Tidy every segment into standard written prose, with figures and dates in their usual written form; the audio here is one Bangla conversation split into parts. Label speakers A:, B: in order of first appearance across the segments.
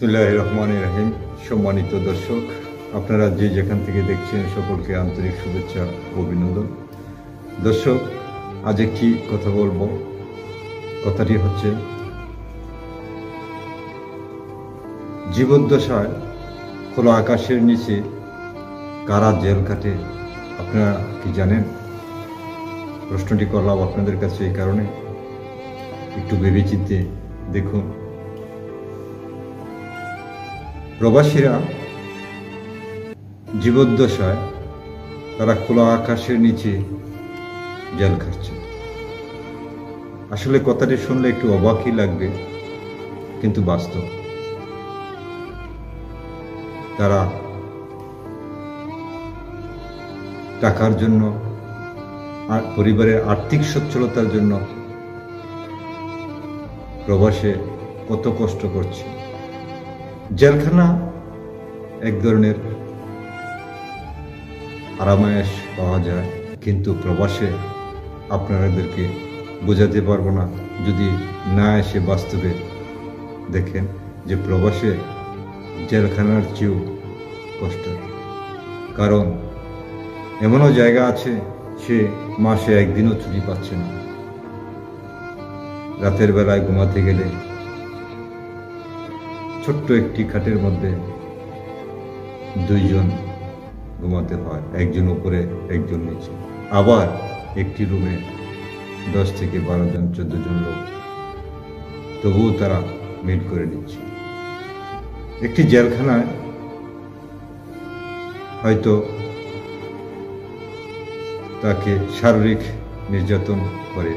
A: বিসমিল্লাহির রহমানির রহিম। সম্মানিত দর্শক, আপনারা যে যেখান থেকে দেখছেন সকলকে আন্তরিক শুভেচ্ছা ও অভিনন্দন। দর্শক, আজ একটি কথা বলবো। কথাটি হচ্ছে, জীবদ্দশায় খোলা আকাশের নিচে কারা জেল কাটে আপনারা কি জানেন? প্রশ্নটি করলাম আপনাদের কাছে এই কারণে, একটু ভেবেচিন্তে দেখুন। প্রবাসীরা জীবদ্দশায় তারা খোলা আকাশের নিচে জেল খাটছে। আসলে কথাটি শুনলে একটু অবাকই লাগবে, কিন্তু বাস্তব। তারা টাকার জন্য আর পরিবারের আর্থিক সচ্ছলতার জন্য প্রবাসে কত কষ্ট করছে। জেলখানা এক ধরনের আরামায়েশ পাওয়া যায়, কিন্তু প্রবাসে আপনাদেরকে বোঝাতে পারবো না যদি না এসে বাস্তবে দেখেন যে প্রবাসে জেলখানার চেয়েও কষ্ট। কারণ এমনও জায়গা আছে সে মাসে একদিনও ছুটি পাচ্ছে না। রাতের বেলায় ঘুমাতে গেলে ছোট্ট একটি খাটের মধ্যে দুইজন ঘুমাতে হয়, একজন উপরে একজন নিচে। আবার একটি রুমে 10 থেকে 12 জন 14 জন লোক, তবুও তারা মিট করে নিচ্ছে। একটি জেলখানায় হয়তো তাকে শারীরিক নির্যাতন করে,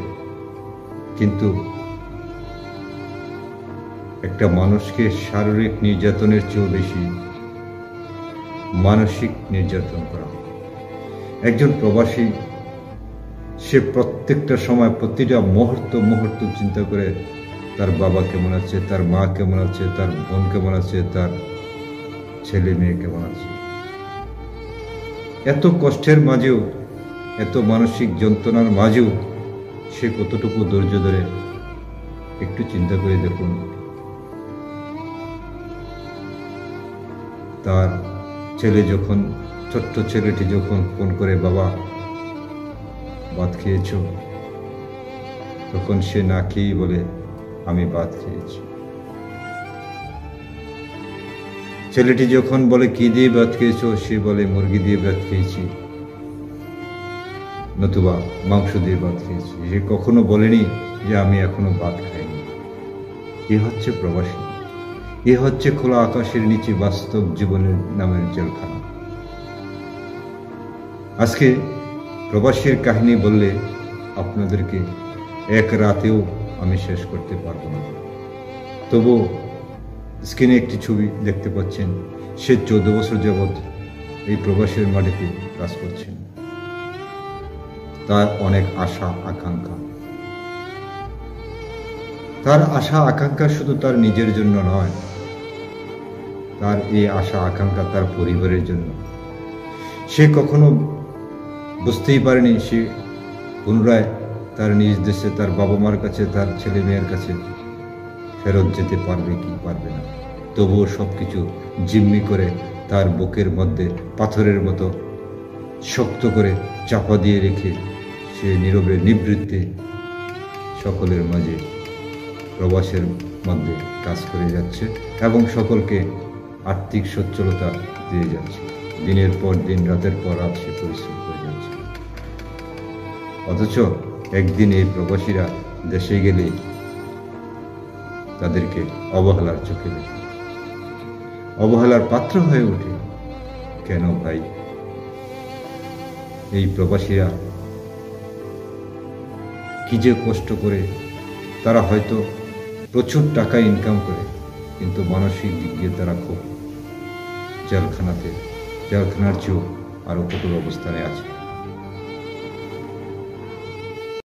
A: কিন্তু একটা মানুষকে শারীরিক নির্যাতনের চেয়েও বেশি মানসিক নির্যাতন করা হয়। একজন প্রবাসী সে প্রত্যেকটা সময় প্রতিটা মুহূর্ত চিন্তা করে তার বাবা কেমন আছে, তার মা কেমন আছে, তার বোন কেমন আছে, তার ছেলে মেয়ে কেমন আছে। এত কষ্টের মাঝেও, এত মানসিক যন্ত্রণার মাঝেও সে কতটুকু ধৈর্য ধরে একটু চিন্তা করে দেখুন। তার ছেলে যখন, ছোট্ট ছেলেটি যখন ফোন করে, বাবা ভাত খেয়েছো, তখন সে না খেয়েই বলে আমি ভাত খেয়েছি। ছেলেটি যখন বলে কি দিয়ে ভাত খেয়েছো, সে বলে মুরগি দিয়ে ভাত খেয়েছি, নতুবা মাংস দিয়ে ভাত খেয়েছি। সে কখনো বলেনি যে আমি এখনো ভাত খাইনি। এ হচ্ছে প্রবাসী, এ হচ্ছে খোলা আকাশের নিচে বাস্তব জীবনের নামের জেলখানা। আজকে প্রবাসীর কাহিনী বললে আপনাদেরকে এক রাতেও আমি শেষ করতে পারবো না। তবু স্ক্রিনে একটি ছবি দেখতে পাচ্ছেন, সে 14 বছর যাবৎ এই প্রবাসের মাটিতে কাজ করছেন। তার অনেক আশা আকাঙ্ক্ষা। তার আশা আকাঙ্ক্ষা শুধু তার নিজের জন্য নয়, তার এই আশা আকাঙ্ক্ষা তার পরিবারের জন্য। সে কখনো বুঝতেই পারেনি সে পুনরায় তার নিজ দেশে তার বাবা মার কাছে, তার ছেলে মেয়ের কাছে ফেরত যেতে পারবে কি পারবে না। তবুও সবকিছু জিম্মি করে তার বুকের মধ্যে পাথরের মতো শক্ত করে চাপা দিয়ে রেখে সে নীরবে নিবৃত্তে সকলের মাঝে প্রবাসের মধ্যে কাজ করে যাচ্ছে এবং সকলকে আর্থিক সচ্ছলতা দিয়ে যাচ্ছে। দিনের পর দিন, রাতের পর রাত সে পরিশ্রম করে যাচ্ছে। অথচ একদিন এই প্রবাসীরা দেশে গেলে তাদেরকে অবহেলার চোখে দেখে, অবহেলার পাত্র হয়ে ওঠে। কেন ভাই? এই প্রবাসীরা কি যে কষ্ট করে, তারা হয়তো প্রচুর টাকা ইনকাম করে, কিন্তু মানসিক দিক দিয়ে তারা খুব জেলখানার চেয়েও আরো কঠোর অবস্থানে আছে।